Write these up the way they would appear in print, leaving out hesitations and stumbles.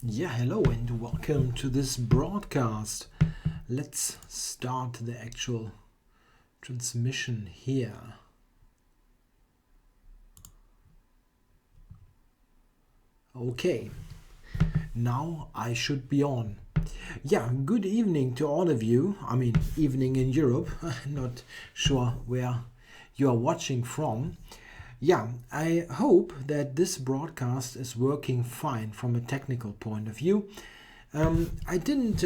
Yeah, hello and welcome to this broadcast. Let's start the actual transmission here. Okay, now I should be on. Yeah, good evening to all of you. I mean, evening in Europe. Not sure where you are watching from. Yeah, I hope that this broadcast is working fine from a technical point of view. I didn't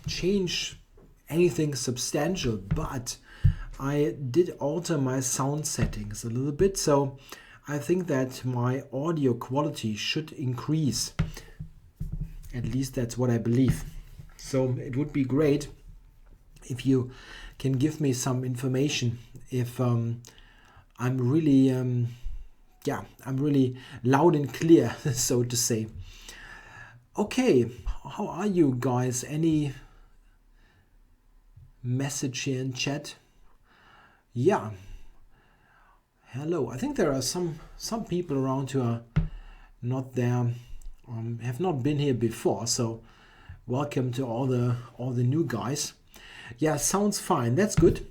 change anything substantial, but I did alter my sound settings a little bit, so I think that my audio quality should increase. At least that's what I believe. So it would be great if you can give me some information if I'm really I'm really loud and clear, so to say. Okay, how are you guys? Any message here in chat? Yeah. Hello. I think there are some people around who are not there, have not been here before. So welcome to all the new guys. Yeah, sounds fine. That's good.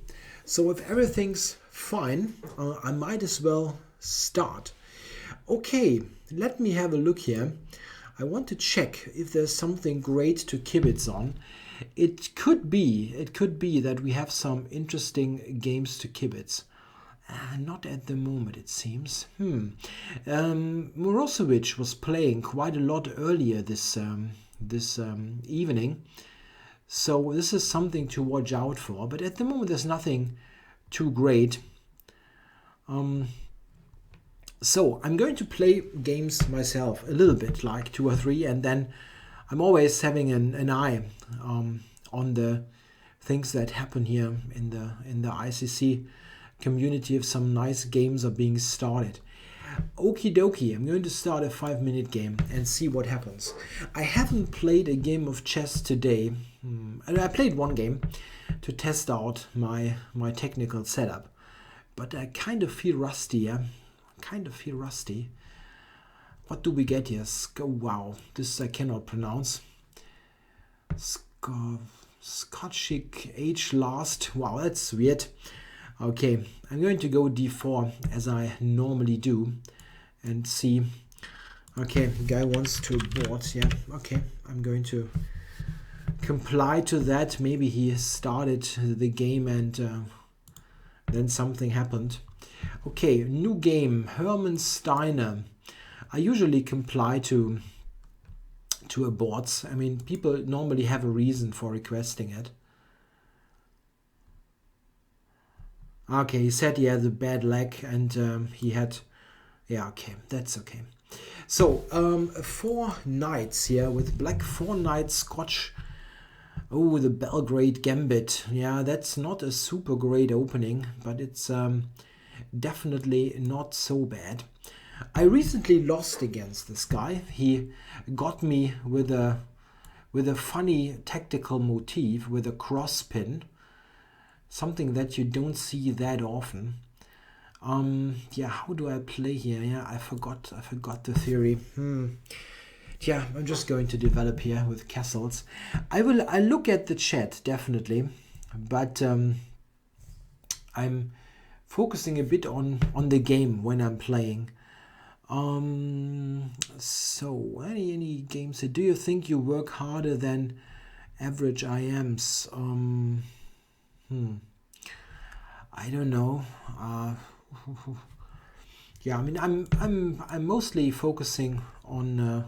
So if everything's fine, I might as well start. Okay, let me have a look here. I want to check if there's something great to kibitz on. It could be that we have some interesting games to kibitz. Not at the moment, it seems. Mirosevic was playing quite a lot earlier this evening, so this is something to watch out for. But at the moment, there's nothing too great. So I'm going to play games myself a little bit, like 2 or 3, and then I'm always having an eye on the things that happen here in the ICC community if some nice games are being started. Okie dokie, I'm going to start a 5-minute game and see what happens. I haven't played a game of chess today. I played one game to test out my technical setup, but I kind of feel rusty. What do we get here? Wow, this I cannot pronounce. Scotchic H last. Wow, that's weird. Okay, I'm going to go d4 as I normally do and see. Okay, guy wants to board. Yeah, okay, I'm going to comply to that. Maybe he started the game and then something happened. Okay, new game, Hermann Steiner. I usually comply to aborts. I mean, people normally have a reason for requesting it. Okay, he said he had a bad leg and he had... Yeah, okay, that's okay. So, 4 knights here with black, 4 knights Scotch. Oh, the Belgrade Gambit. Yeah, that's not a super great opening, but it's definitely not so bad. I recently lost against this guy. He got me with a funny tactical motif with a cross pin. Something that you don't see that often. Yeah, how do I play here? Yeah, I forgot the theory. Yeah, I'm just going to develop here with castles. I look at the chat definitely, but I'm focusing a bit on the game when I'm playing. So any games? Do you think you work harder than average IMs? I don't know. Yeah, I mean, I'm mostly focusing on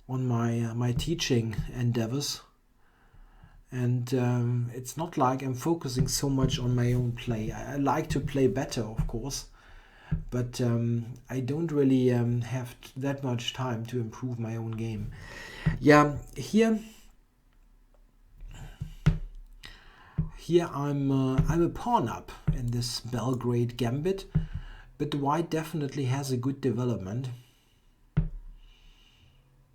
my teaching endeavors, and it's not like I'm focusing so much on my own play. I like to play better, of course, but I don't really have that much time to improve my own game. Yeah, here I'm a pawn up in this Belgrade Gambit, but the white definitely has a good development.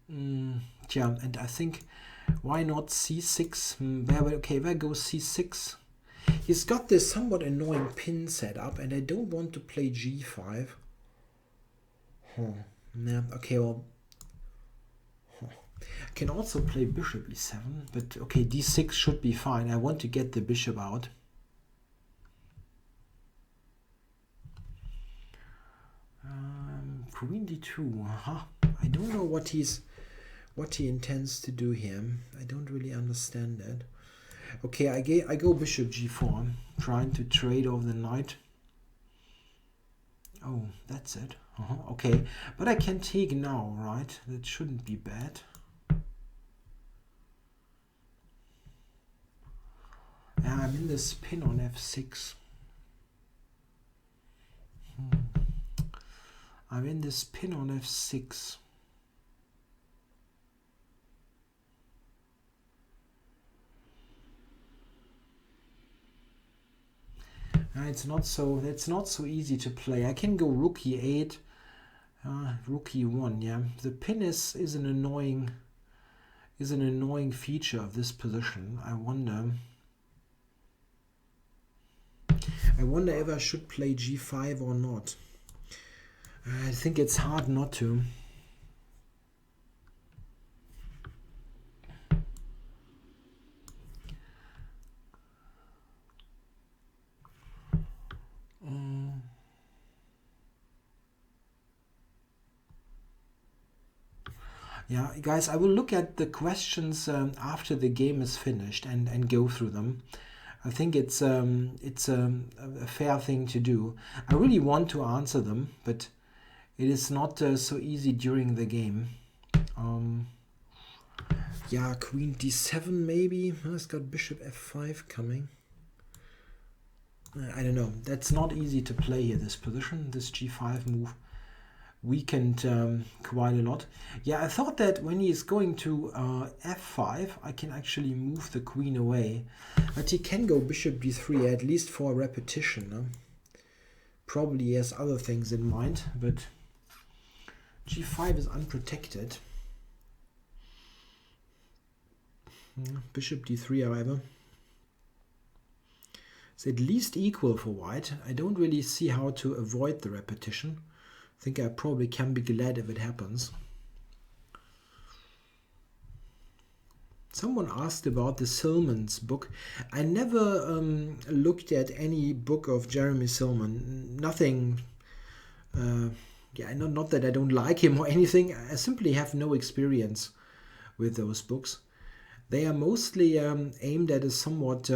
Yeah, and I think why not c6? Where goes c6? He's got this somewhat annoying pin set up, and I don't want to play g5. Yeah, okay, well. can also play bishop e7, but okay, d6 should be fine. I want to get the bishop out. Queen d2. I don't know what he intends to do here. I don't really understand that. Okay, I go bishop g4, trying to trade off the knight. Oh, that's it. Okay, but I can take now, right? That shouldn't be bad. I'm in this pin on f6. I'm in this pin on f6. It's not so easy to play. I can go rook e8, rook e1. Yeah, the pin is an annoying feature of this position. I wonder if I should play g5 or not. I think it's hard not to. Yeah, guys, I will look at the questions after the game is finished and go through them. I think it's a fair thing to do. I really want to answer them, but it is not so easy during the game. Yeah, queen d7 maybe. It's got bishop f5 coming. I don't know. That's not easy to play here, this position. This g5 move weakened quite a lot. Yeah, I thought that when he is going to f5, I can actually move the queen away. But he can go bishop d3, at least for a repetition. No? Probably he has other things in mind, but g5 is unprotected. Bishop d3, however, is at least equal for white. I don't really see how to avoid the repetition. I think I probably can be glad if it happens. Someone asked about the Silman's book. I never looked at any book of Jeremy Silman. Nothing. Yeah, not that I don't like him or anything. I simply have no experience with those books. They are mostly aimed at a somewhat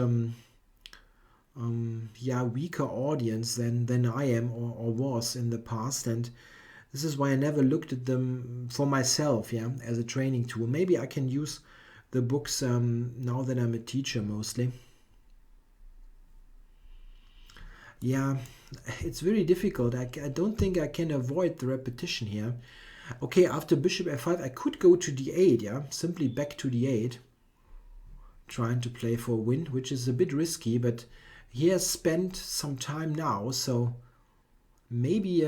weaker audience than I am or was in the past, and this is why I never looked at them for myself, as a training tool. Maybe I can use the books now that I'm a teacher mostly. Yeah, it's very difficult. I don't think I can avoid the repetition here. Okay, after bishop f5, I could go to d8, simply back to d8, trying to play for a win, which is a bit risky, but he has spent some time now, so maybe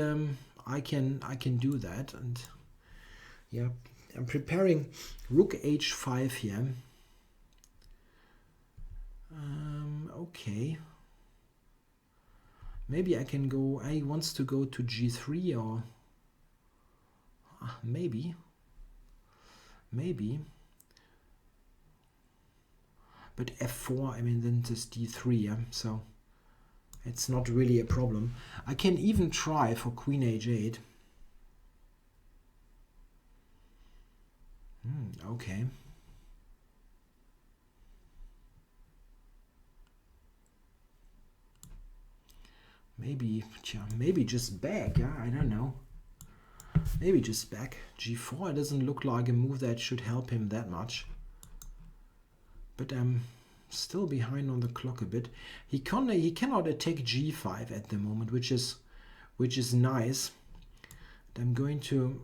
I can do that. And yeah, I'm preparing rook h5 here. Okay, maybe I can go. He wants to go to g3 or maybe. But f4, I mean, then just d3, so it's not really a problem. I can even try for queen h8. Okay. Maybe just back, I don't know. Maybe just back. g4, it doesn't look like a move that should help him that much. But I'm still behind on the clock a bit. He cannot attack g5 at the moment, which is nice. I'm going to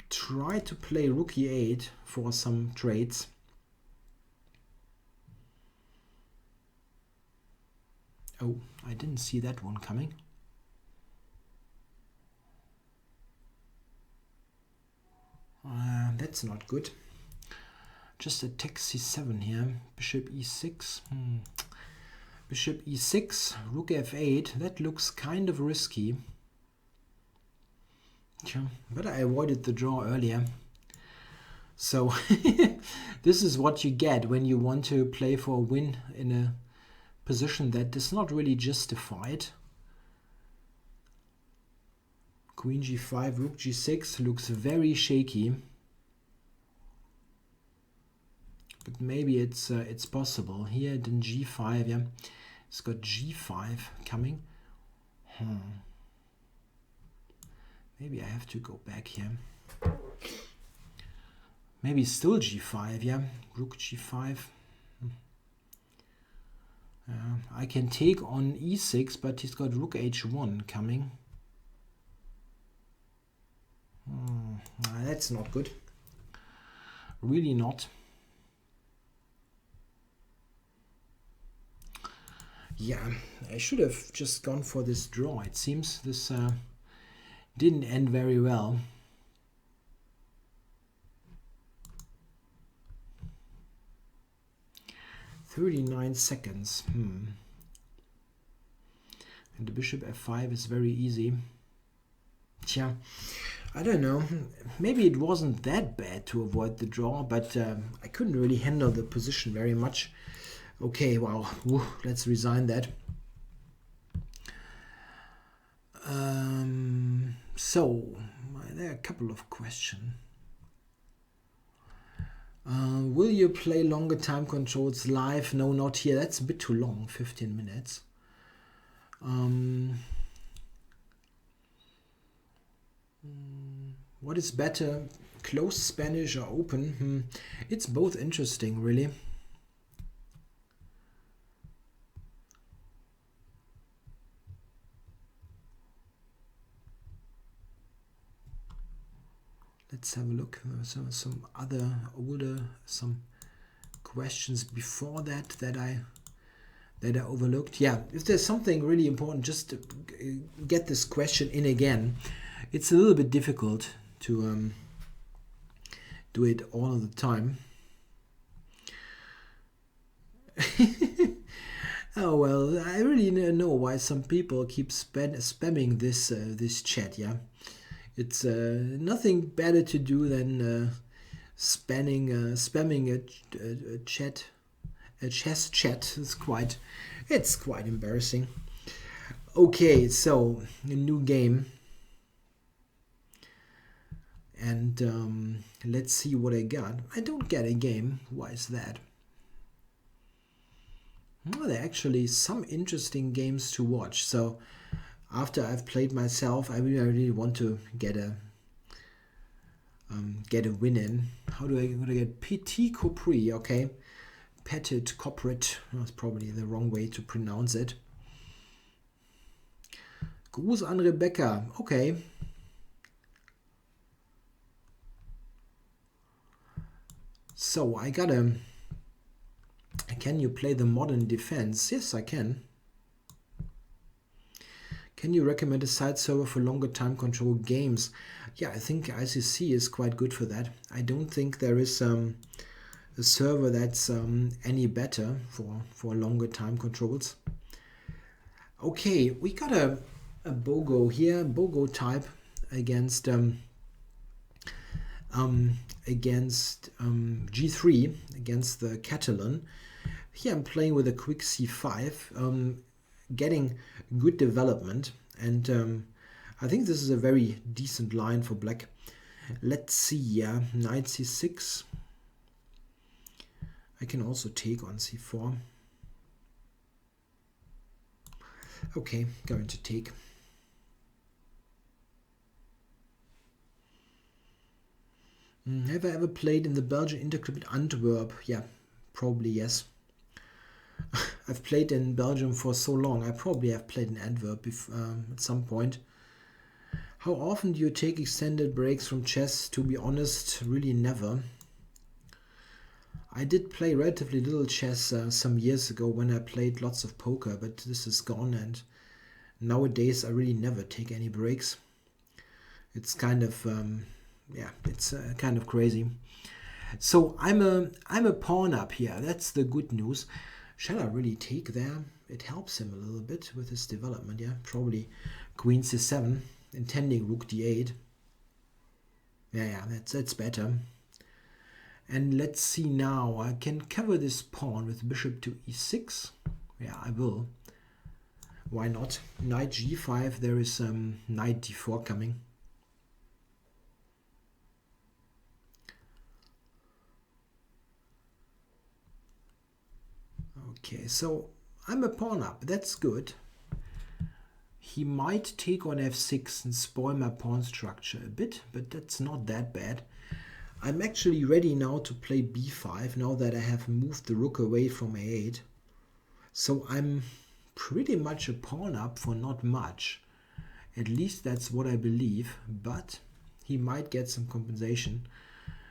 try to play rook e8 for some trades. Oh, I didn't see that one coming. That's not good. Just attack c7 here. Bishop e6. Bishop e6, rook f8. That looks kind of risky. But I avoided the draw earlier. So this is what you get when you want to play for a win in a position that is not really justified. Queen g5, rook g6 looks very shaky. But maybe it's possible. Here then g5, yeah. It's got g5 coming. Maybe I have to go back here. Maybe still g5, yeah. Rook g5. I can take on e6, but he's got rook h1 coming. That's not good. Really not. Yeah, I should have just gone for this draw. It seems this didn't end very well. "39 seconds. And the bishop f5 is very easy. Tja, I don't know. Maybe it wasn't that bad to avoid the draw, but I couldn't really handle the position very much. Okay, wow. Let's resign that. So, there are a couple of questions. Will you play longer time controls live? No, not here. That's a bit too long, 15 minutes. What is better, closed Spanish or open? It's both interesting, really. Let's have a look. Some other some questions before that I overlooked. Yeah, if there's something really important, just to get this question in again. It's a little bit difficult to do it all the time. Oh well, I really know why some people keep spamming this chat. Yeah, it's nothing better to do than spamming a chess chat. It's quite embarrassing. Okay, so a new game. And let's see what I got. I don't get a game. Why is that? Well, there are actually some interesting games to watch. So after I've played myself, I really want to get a win in. How do I get Petit Copri? Okay, Petit Coprit. That's probably the wrong way to pronounce it. Gruß an Rebecca. Okay. So I got a. Can you play the modern defense? Yes, I can. Can you recommend a site server for longer time control games? Yeah, I think ICC is quite good for that. I don't think there is a server that's any better for longer time controls. Okay, we got a Bogo here, Bogo type against G3 against the Catalan. Here I'm playing with a quick C5, getting good development, and I think this is a very decent line for black. Let's see, knight C6. I can also take on C4. Okay, going to take. Have I ever played in the Belgian interclub Antwerp? Yeah, probably yes. I've played in Belgium for so long. I probably have played in Antwerp at some point. How often do you take extended breaks from chess? To be honest, really never. I did play relatively little chess some years ago when I played lots of poker, but this is gone, and nowadays I really never take any breaks. It's kind of it's kind of crazy. So I'm a pawn up here. That's the good news. Shall I really take there? It helps him a little bit with his development. Yeah, probably queen c7, intending rook d8. Yeah, that's better. And let's see now. I can cover this pawn with bishop to e6. Yeah, I will. Why not? Knight g5. There is knight d4 coming. Okay, so I'm a pawn up. That's good. He might take on f6 and spoil my pawn structure a bit, but that's not that bad. I'm actually ready now to play b5, now that I have moved the rook away from a8. So I'm pretty much a pawn up for not much. At least that's what I believe, but he might get some compensation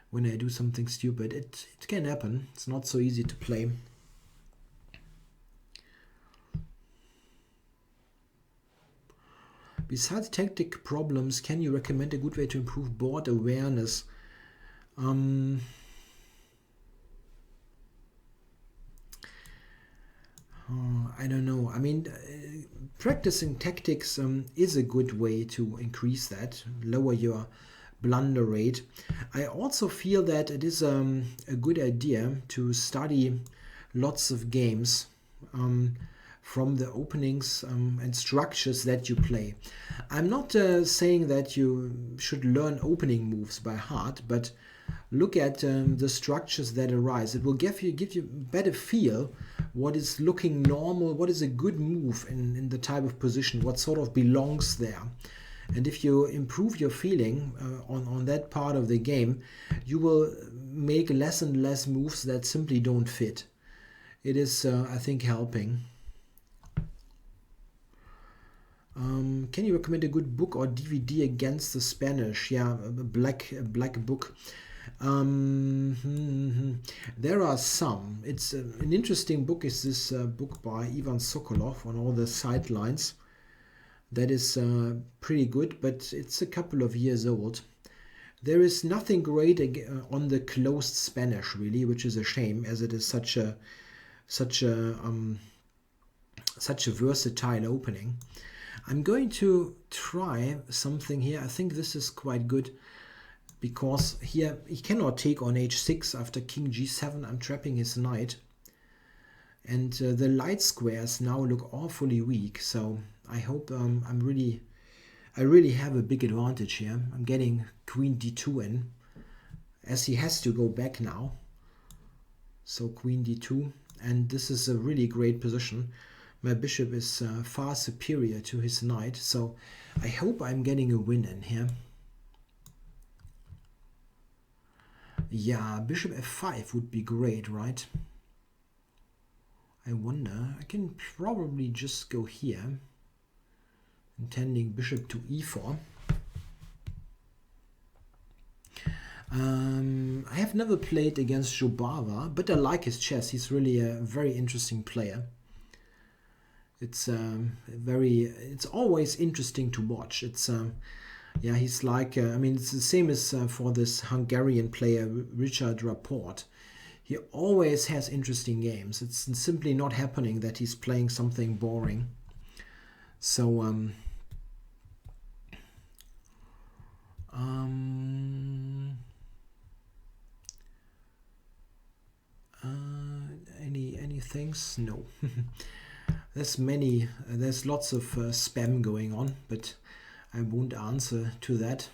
when I do something stupid. It can happen. It's not so easy to play. Besides tactic problems, can you recommend a good way to improve board awareness? I don't know. I mean, practicing tactics is a good way to increase that, lower your blunder rate. I also feel that it is a good idea to study lots of games from the openings and structures that you play. I'm not saying that you should learn opening moves by heart, but look at the structures that arise. It will give you a better feel what is looking normal, what is a good move in the type of position, what sort of belongs there. And if you improve your feeling on that part of the game, you will make less and less moves that simply don't fit. It is, I think, helping. Can you recommend a good book or DVD against the Spanish? Yeah, a black book. There are some. It's an interesting book. Is this book by Ivan Sokolov on all the sidelines? That is pretty good, but it's a couple of years old. There is nothing great on the closed Spanish, really, which is a shame, as it is such a versatile opening. I'm going to try something here. I think this is quite good, because here he cannot take on h6 after king g7. I'm trapping his knight, and the light squares now look awfully weak. So I hope I really have a big advantage here. I'm getting queen d2 in, as he has to go back now. So queen d2, and this is a really great position. My bishop is far superior to his knight, so I hope I'm getting a win in here. Yeah, bishop f5 would be great, right? I wonder, I can probably just go here, intending bishop to e4. I have never played against Jobava, but I like his chess. He's really a very interesting player. It's it's always interesting to watch. It's yeah, he's like I mean, it's the same as for this Hungarian player Richard Rapport. He always has interesting games. It's simply not happening that he's playing something boring. So any things? No. There's lots of spam going on, but I won't answer to that.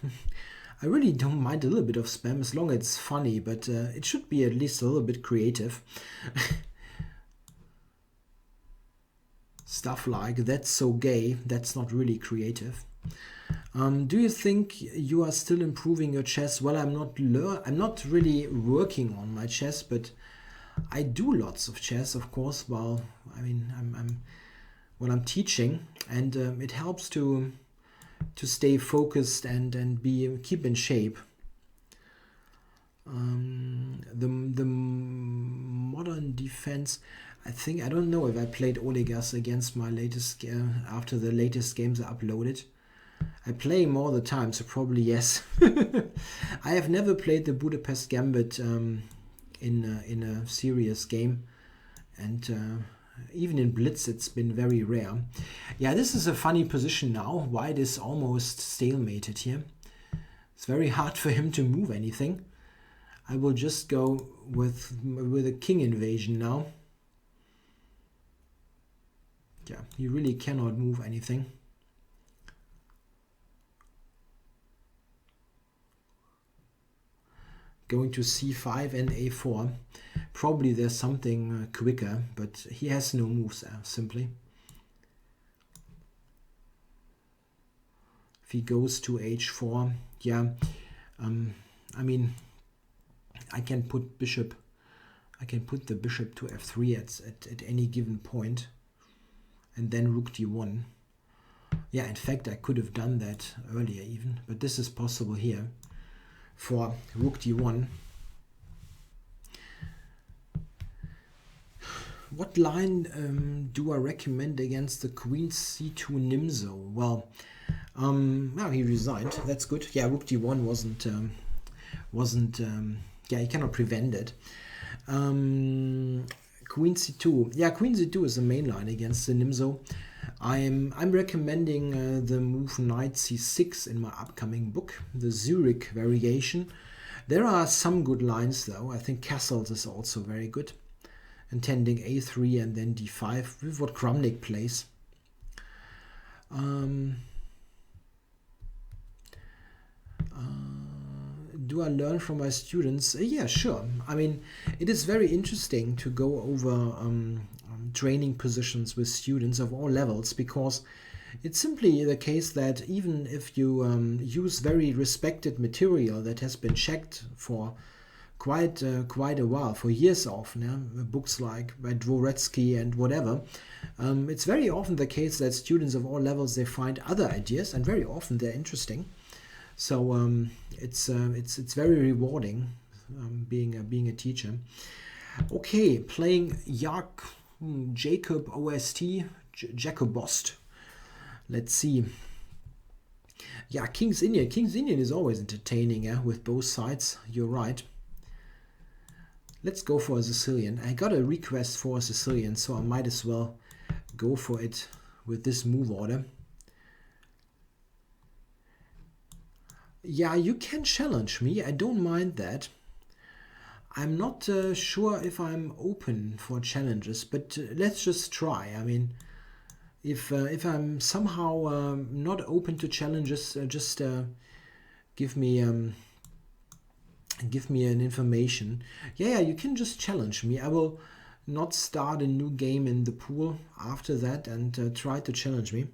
I really don't mind a little bit of spam as long as it's funny, but it should be at least a little bit creative. Stuff like, that's so gay, that's not really creative. Do you think you are still improving your chess? Well, I'm not really working on my chess, but I do lots of chess, of course. Well, I mean, I'm teaching, and it helps to stay focused and keep in shape. The modern defense, I don't know if I played Olegas against my latest after the latest games are uploaded. I play him all the time, so probably yes. I have never played the Budapest Gambit in a serious game, and even in blitz it's been very rare. Yeah, this is a funny position now. White is almost stalemated here. It's very hard for him to move anything. I will just go with a king invasion now. Yeah, he really cannot move anything. Going to c5 and a4. Probably there's something quicker, but he has no moves there, simply. If he goes to h4, yeah, I mean, I can put bishop. I can put the bishop to f3 at any given point, and then rook d1. Yeah, in fact, I could have done that earlier even, but this is possible here for rook d1. What line do I recommend against the queen c2 Nimzo? Well, now he resigned. That's good. Yeah, rook d1 wasn't. Yeah, he cannot prevent it. Queen c2. Yeah, queen c2 is the main line against the Nimzo. I'm recommending the move knight c6 in my upcoming book, the Zurich variation. There are some good lines though. I think castles is also very good. Intending a3 and then d5 with what Kramnik plays. Do I learn from my students? Yeah, sure. I mean, it is very interesting to go over training positions with students of all levels, because it's simply the case that even if you use very respected material that has been checked for quite a while, for years often, yeah? Books like by Dvoretsky and whatever, it's very often the case that students of all levels, they find other ideas, and very often they're interesting. So it's very rewarding being a teacher. Okay, playing Jacob OST, Jacobost. Let's see. Yeah, King's Indian. King's Indian is always entertaining, yeah, with both sides. You're right. Let's go for a Sicilian. I got a request for a Sicilian, so I might as well go for it with this move order. Yeah, you can challenge me. I don't mind that. I'm not sure if I'm open for challenges, but let's just try. I mean, if I'm somehow not open to challenges, just give me an information. Yeah, you can just challenge me. I will not start a new game in the pool after that and try to challenge me.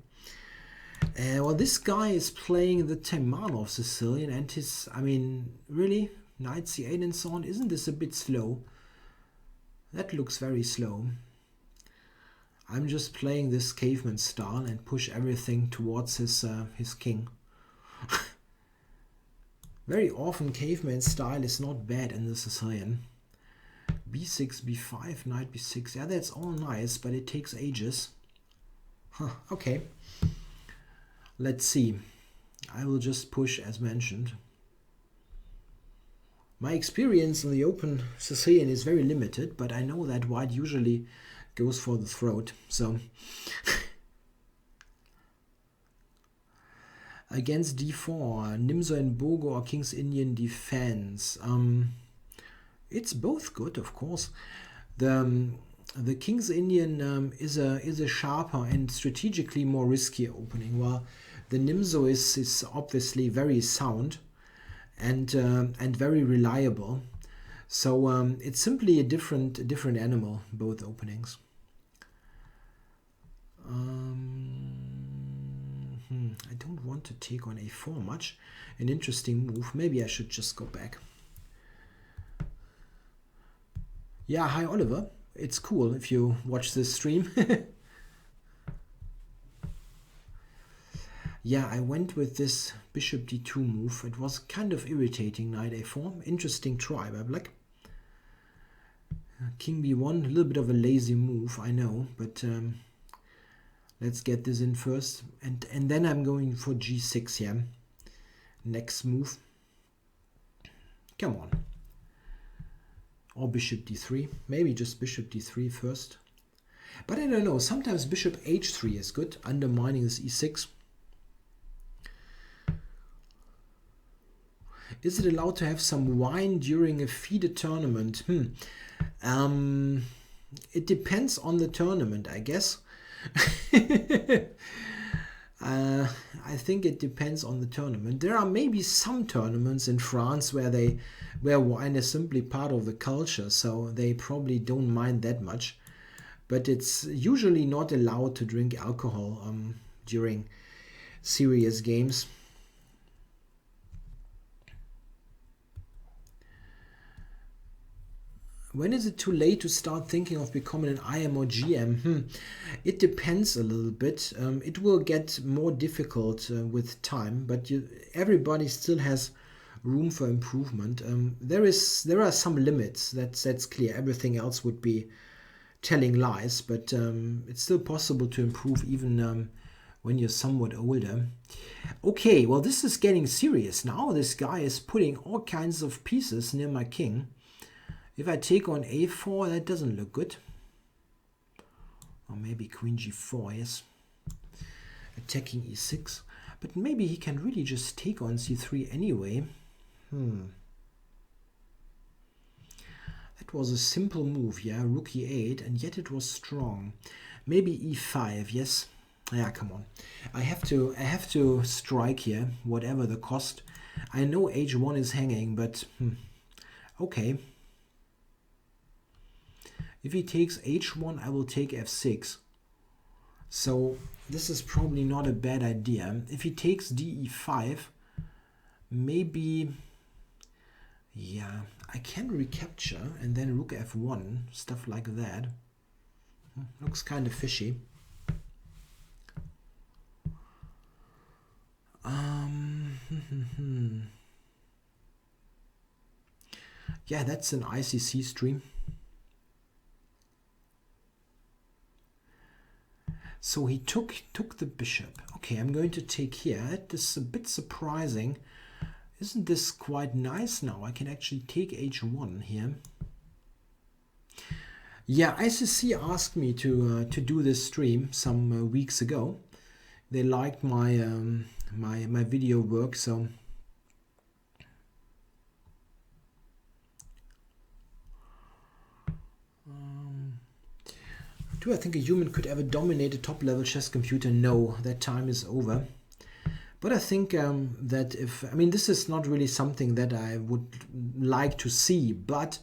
Well, this guy is playing the Taimanov Sicilian, and his, I mean, really, knight c8 and so on. Isn't this a bit slow? That looks very slow. I'm just playing this caveman style and push everything towards his king. Very often caveman style is not bad in the Sicilian. b6, b5, knight b6. Yeah, that's all nice, but it takes ages. Huh, okay. Let's see. I will just push as mentioned. My experience in the open Sicilian is very limited, but I know that white usually goes for the throat. So against d4, Nimzo and Bogo or King's Indian defense. It's both good, of course. The King's Indian is a sharper and strategically more risky opening, while the Nimzo is obviously very sound and very reliable. So it's simply a different animal, both openings. I don't want to take on a4 much. An interesting move. Maybe I should just go back. Yeah, hi Oliver. It's cool if you watch this stream. Yeah, I went with this bishop d2 move. It was kind of irritating, knight a4. Interesting try by black. King b1, a little bit of a lazy move, I know, but let's get this in first. And then I'm going for g6 here. Next move. Come on. Or bishop d3. Maybe just bishop d3 first. But I don't know, sometimes bishop h3 is good, undermining this e6. Is it allowed to have some wine during a FIDE tournament? It depends on the tournament, I guess. I think it depends on the tournament. There are maybe some tournaments in France where wine is simply part of the culture, so they probably don't mind that much. But it's usually not allowed to drink alcohol during serious games. When is it too late to start thinking of becoming an IM or GM? It depends a little bit. It will get more difficult with time, but everybody still has room for improvement. There are some limits. That's clear. Everything else would be telling lies, but it's still possible to improve even when you're somewhat older. Okay, well, this is getting serious now. This guy is putting all kinds of pieces near my king. If I take on a4, that doesn't look good. Or maybe queen g4, yes. Attacking e6. But maybe he can really just take on c3 anyway. That was a simple move, yeah. Rook e8, and yet it was strong. Maybe e5, yes. Yeah, come on. I have to strike here, whatever the cost. I know h1 is hanging, but okay. If he takes h1, I will take f6. So this is probably not a bad idea. If he takes de5, maybe, yeah, I can recapture and then rook f1, stuff like that. Looks kind of fishy. Yeah, that's an ICC stream. So he took the bishop. Okay, I'm going to take here. That is a bit surprising. Isn't this quite nice now? I can actually take h1 here. Yeah, ICC asked me to do this stream some weeks ago. They liked my my video work, so do I think a human could ever dominate a top-level chess computer? No, that time is over. But I think that this is not really something that I would like to see, but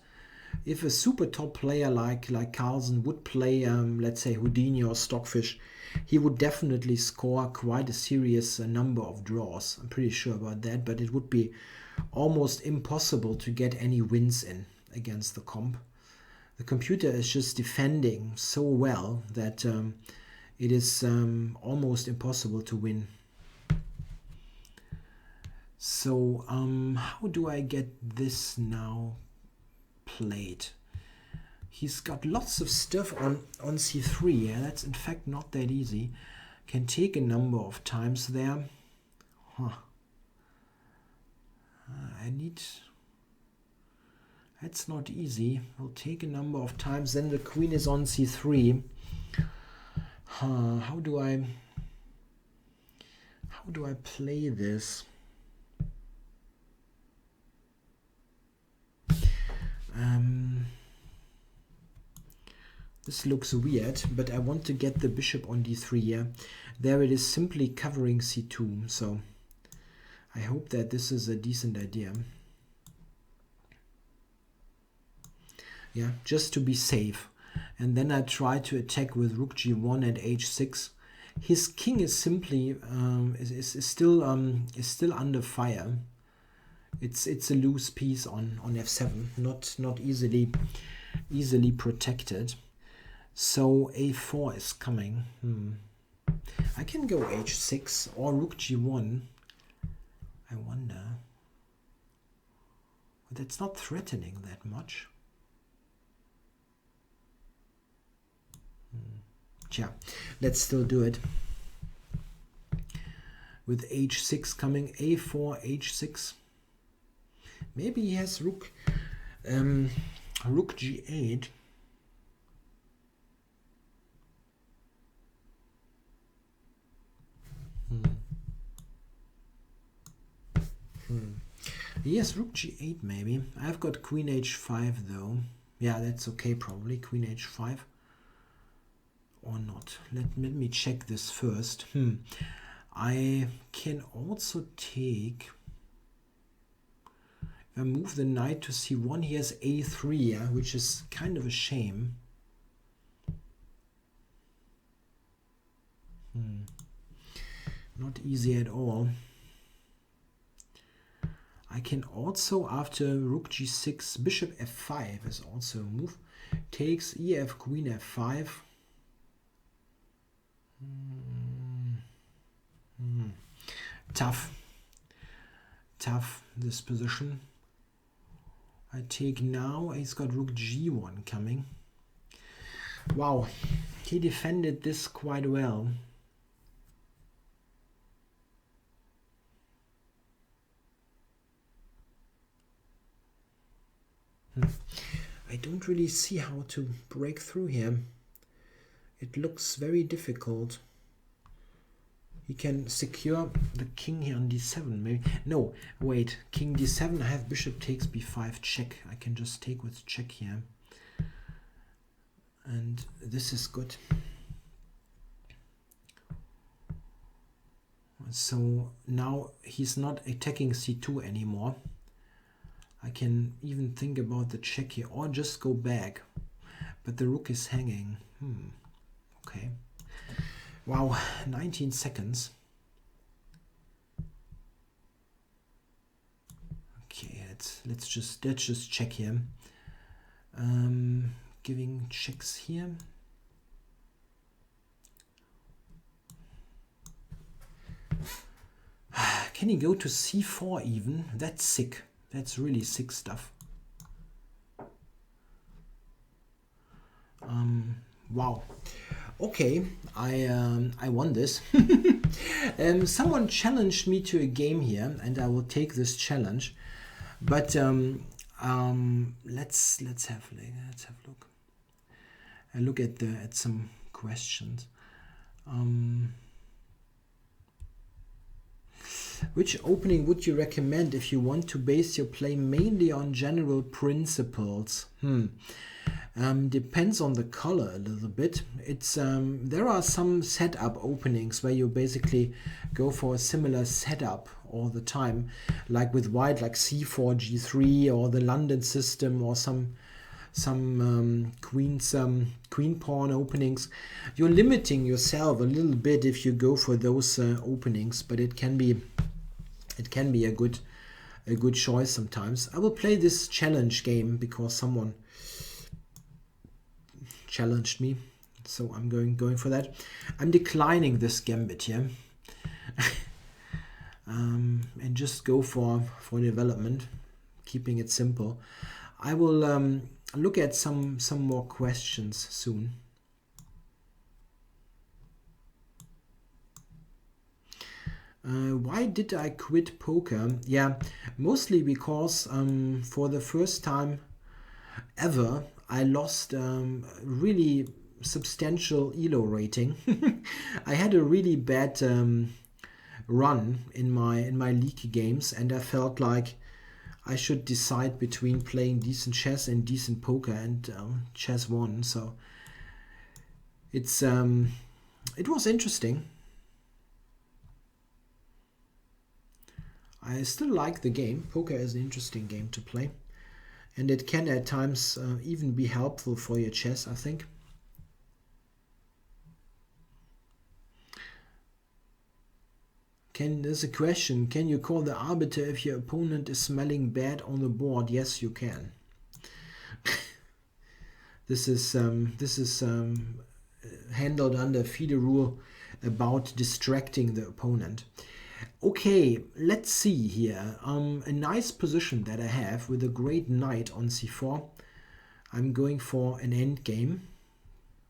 if a super top player like Carlsen would play, let's say Houdini or Stockfish, he would definitely score quite a serious number of draws. I'm pretty sure about that, but it would be almost impossible to get any wins in against the comp. The computer is just defending so well that it is almost impossible to win. So how do I get this now played? He's got lots of stuff on c3. Yeah, that's in fact not that easy. Can take a number of times there. That's not easy. We'll take a number of times. Then the queen is on c3. How do I play this? This looks weird, but I want to get the bishop on d3 here. There it is simply covering c2, so I hope that this is a decent idea. Yeah, just to be safe. And then I try to attack with rook g1 and h6. His king is simply is still under fire. It's a loose piece on f7, not easily protected. So a4 is coming. I can go h6 or rook g1. I wonder. But that's not threatening that much. Yeah, let's still do it. With h6 coming, a4, h6. Maybe he has rook g8. Yes, rook g8 maybe. I've got queen h5 though. Yeah, that's okay probably. Queen h5 or not. Let me check this first. I can also take... If I move the knight to c1, he has a3, yeah, which is kind of a shame. Not easy at all. I can also, after rook g6, bishop f5 is also a move. Takes ef, queen f5. Tough. Tough, this position. I take now. He's got rook g1 coming. Wow, he defended this quite well. I don't really see how to break through here. It looks very difficult. He can secure the king here on d7 maybe. No, wait, king d7, I have bishop takes b5 check. I can just take with check here. And this is good. So now he's not attacking c2 anymore. I can even think about the check here or just go back. But the rook is hanging. Okay. Wow, 19 seconds. Okay, let's just check here. Giving checks here. Can he go to c4 even? That's sick. That's really sick stuff. Wow. Okay, I won this. Someone challenged me to a game here, and I will take this challenge. But let's have a look. I look at some questions. Which opening would you recommend if you want to base your play mainly on general principles? Depends on the color a little bit. It's there are some setup openings where you basically go for a similar setup all the time, like with white, like c4, g3, or the London system, or some queen pawn openings. You're limiting yourself a little bit if you go for those openings, but it can be a good choice sometimes. I will play this challenge game because someone challenged me, so I'm going for that. I'm declining this gambit here. And just go for development, keeping it simple. I will look at some more questions soon. Why did I quit poker? Yeah, mostly because for the first time ever I lost really substantial ELO rating. I had a really bad run in my league games, and I felt like I should decide between playing decent chess and decent poker, and chess won. So it was interesting. I still like the game. Poker is an interesting game to play, and it can at times even be helpful for your chess, I think. There's a question. Can you call the arbiter if your opponent is smelling bad on the board? Yes, you can. This is handled under FIDE rule about distracting the opponent. Okay, let's see here. A nice position that I have with a great knight on c4. I'm going for an endgame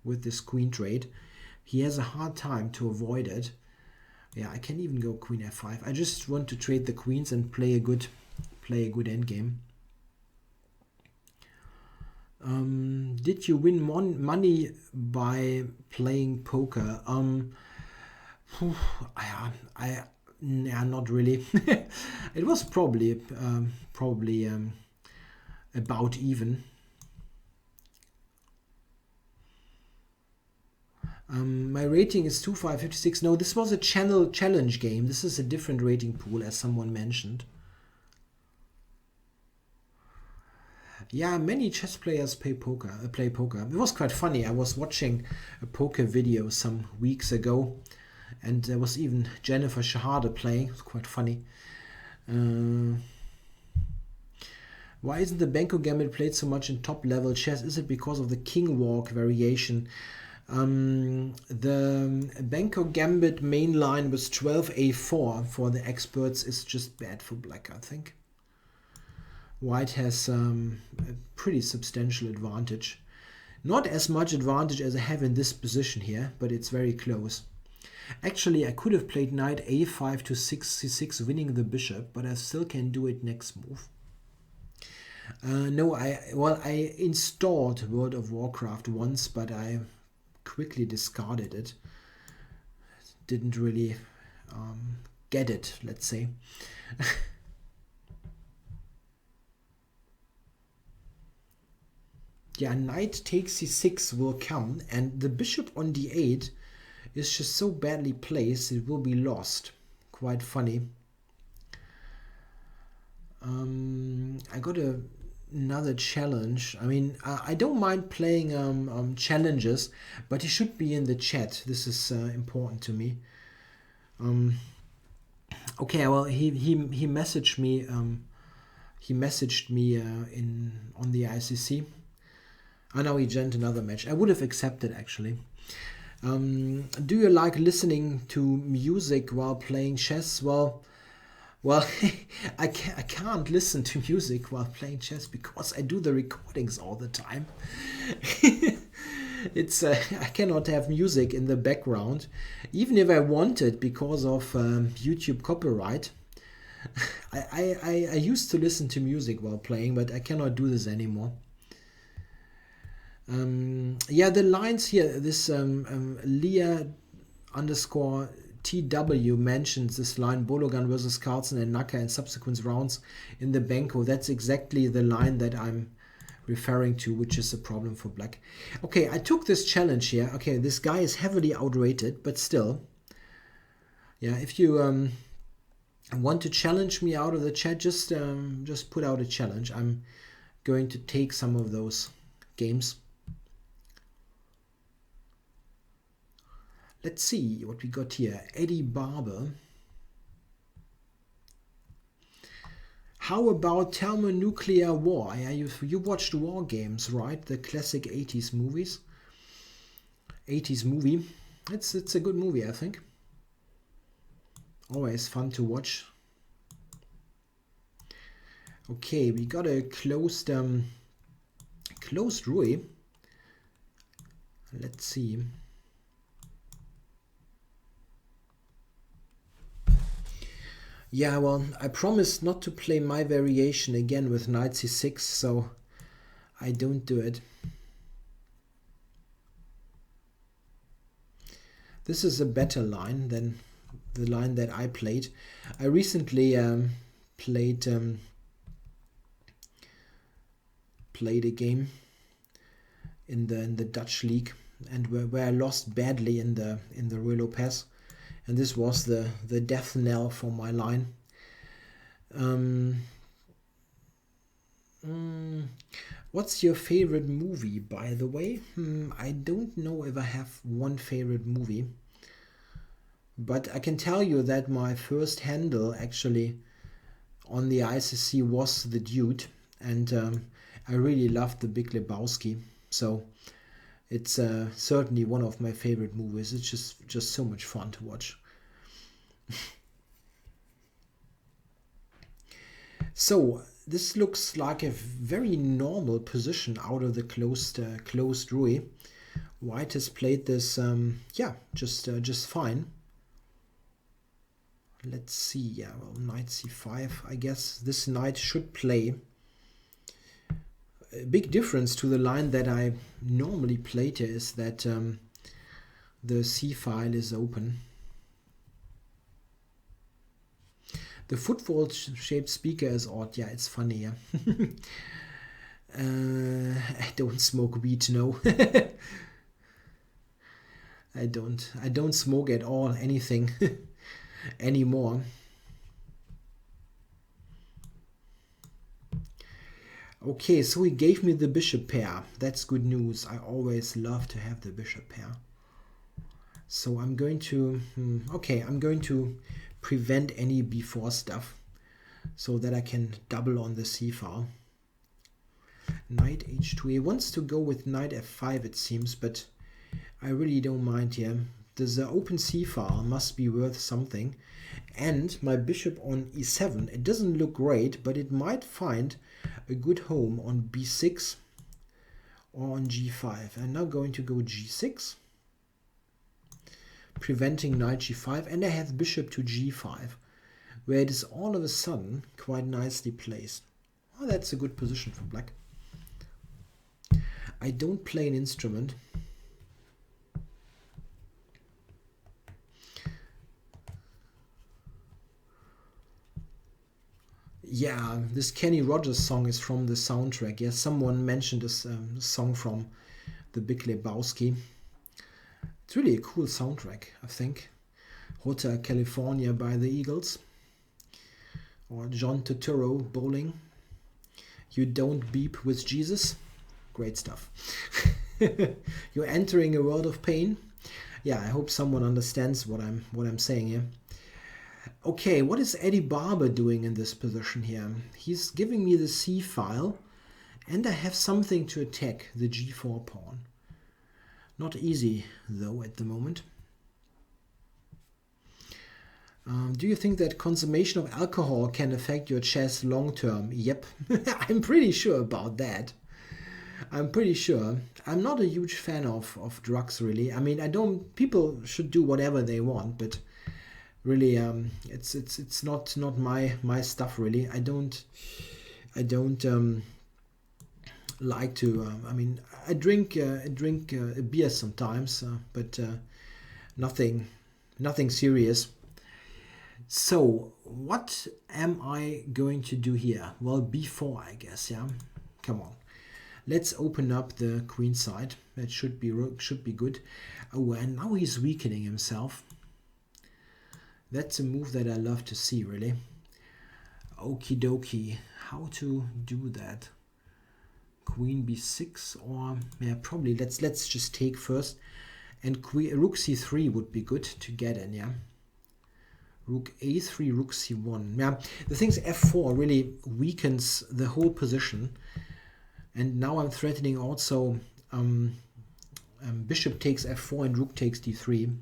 with this queen trade. He has a hard time to avoid it. Yeah, I can even go queen f5. I just want to trade the queens and play a good endgame. Did you win money by playing poker? Nah, not really. It was probably about even. My rating is 2556. No, this was a channel challenge game. This is a different rating pool, as someone mentioned. Yeah, many chess players play poker. It was quite funny. I was watching a poker video some weeks ago, and there was even Jennifer Shahade playing. It was quite funny. Why isn't the Benko Gambit played so much in top-level chess? Is it because of the king walk variation? The Benko Gambit main line with 12a4 for the experts is just bad for black, I think. White has a pretty substantial advantage. Not as much advantage as I have in this position here, but it's very close. Actually, I could have played knight a5 to 6c6, winning the bishop, but I still can do it next move. No, I installed World of Warcraft once, but I quickly discarded it. Didn't really get it, let's say. Yeah, knight takes c6 will come, and the bishop on d8 is just so badly placed it will be lost. Quite funny. I got another challenge. I mean, I don't mind playing challenges, but he should be in the chat. This is important to me. Okay, well, he messaged me. He messaged me on the ICC. I know he joined another match. I would have accepted, actually. Do you like listening to music while playing chess? Well, I can't listen to music while playing chess because I do the recordings all the time. It's I cannot have music in the background, even if I want it, because of YouTube copyright. I used to listen to music while playing, but I cannot do this anymore. Yeah, the lines here, this Leah _ TW mentions this line, Bologan versus Carlsen and Naka in subsequent rounds in the Benko. That's exactly the line that I'm referring to, which is a problem for black. Okay, I took this challenge here. Okay, this guy is heavily outrated, but still. Yeah, if you want to challenge me out of the chat, just put out a challenge. I'm going to take some of those games. Let's see what we got here. Eddie Barber. How about Thermonuclear War? Yeah, you watched War Games, right? The classic 80s movies. 80s movie. It's a good movie, I think. Always fun to watch. Okay, we got a closed Ruy. Let's see. Yeah, well, I promised not to play my variation again with knight c6, so I don't do it. This is a better line than the line that I played. I recently played a game in the Dutch league, and where I lost badly in the Ruy Lopez. And this was the death knell for my line. What's your favorite movie, by the way? I don't know if I have one favorite movie. But I can tell you that my first handle actually on the ICC was The Dude. And I really loved The Big Lebowski. So it's certainly one of my favorite movies. It's just so much fun to watch. So this looks like a very normal position out of the closed Ruy. White has played this, yeah, just fine. Let's see. Yeah, well, knight c5. I guess this knight should play. A big difference to the line that I normally played here is that the c file is open. The football-shaped speaker is odd. Yeah, it's funny. Yeah. I don't smoke weed. No. I don't smoke at all. Anything anymore. Okay, so he gave me the bishop pair. That's good news. I always love to have the bishop pair. So I'm going to, okay, I'm going to prevent any b4 stuff so that I can double on the c file. Knight h2. He wants to go with knight f5 it seems, but I really don't mind here. The open c file must be worth something. And my bishop on e7, it doesn't look great, but it might find a good home on b6 or on g5. I'm now going to go g6, preventing knight g5, and I have bishop to g5, where it is all of a sudden quite nicely placed. Oh, that's a good position for black. I don't play an instrument. Yeah, this Kenny Rogers song is from the soundtrack. Yes, someone mentioned this song from The Big Lebowski. It's really a cool soundtrack, I think. Hotel California by the Eagles. Or John Turturro, Bowling. You Don't Beep with Jesus. Great stuff. You're entering a world of pain. Yeah, I hope someone understands what I'm saying here. Okay, what is Eddie Barber doing in this position here? He's giving me the c file, and I have something to attack, the g4 pawn. Not easy, though, at the moment. Do you think that consummation of alcohol can affect your chess long term? Yep, I'm pretty sure about that. I'm pretty sure. I'm not a huge fan of drugs, really. I mean, people should do whatever they want, but really, it's not my stuff, really. I don't like to. I mean, I drink a beer sometimes, but nothing serious. So what am I going to do here? Well, b4, I guess. Yeah, come on. Let's open up the queen side. That should be good. Oh, and now he's weakening himself. That's a move that I love to see, really. Okie dokie. How to do that? Queen b6, or yeah, probably let's just take first. And rook c3 would be good to get in, yeah. Rook a3, rook c1. Yeah, the thing is f4 really weakens the whole position. And now I'm threatening also bishop takes f4 and rook takes d3.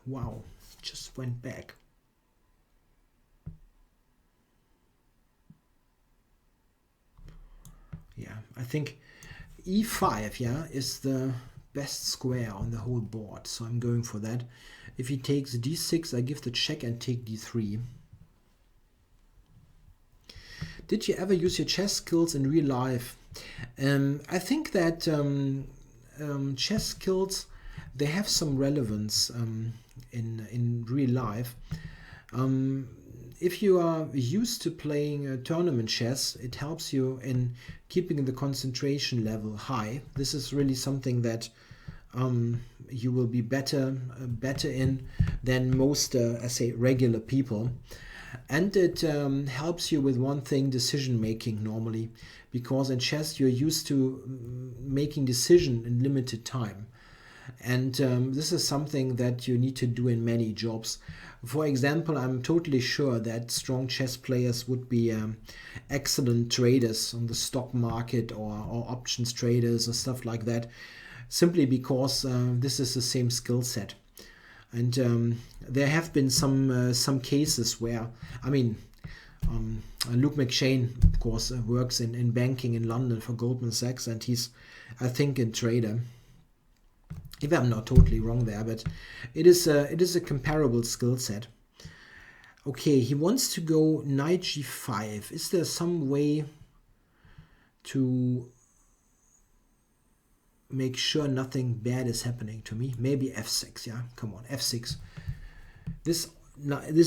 Wow, just went back. Yeah, I think e5, yeah, is the best square on the whole board. So I'm going for that. If he takes d6, I give the check and take d3. Did you ever use your chess skills in real life? I think that chess skills, they have some relevance in real life. If you are used to playing tournament chess, it helps you in keeping the concentration level high. This is really something that you will be better in than most, I say, regular people. And it helps you with one thing, decision making normally, because in chess you're used to making decision in limited time. And this is something that you need to do in many jobs. For example, I'm totally sure that strong chess players would be excellent traders on the stock market or options traders or stuff like that, simply because this is the same skill set. And there have been some cases where, I mean, Luke McShane, of course, works in banking in London for Goldman Sachs, and he's, I think, a trader. If I'm not totally wrong there, but it is a comparable skill set. Okay, he wants to go knight g5. Is there some way to make sure nothing bad is happening to me. Maybe f6, yeah, come on, f6. This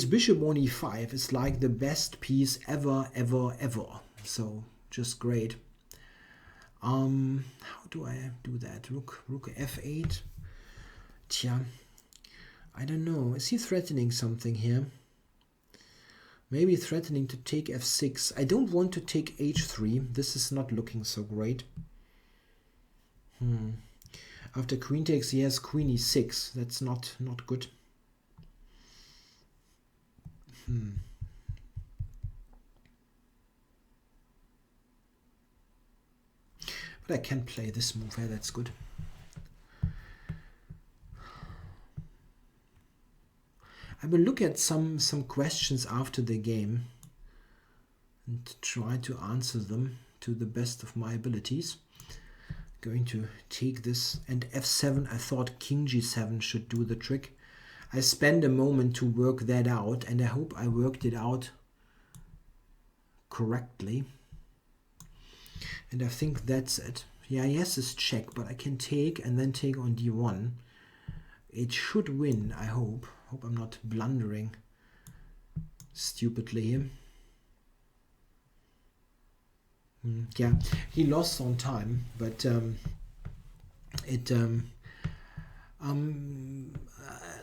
bishop on e5 is like the best piece ever. So just great. How do I do that? Rook f8. Tja, I don't know. Is he threatening something here? Maybe threatening to take f6. I don't want to take h3. This is not looking so great. After queen takes, he has queen e6. That's not good. But I can play this move here. That's good. I will look at some questions after the game and try to answer them to the best of my abilities. Going to take this, and f7. I thought king g7 should do the trick. I spent a moment to work that out, and I hope I worked it out correctly. And I think that's it. Yeah, yes, it's check, but I can take and then take on d1. It should win, I hope. Hope I'm not blundering stupidly here. Yeah, he lost on time, but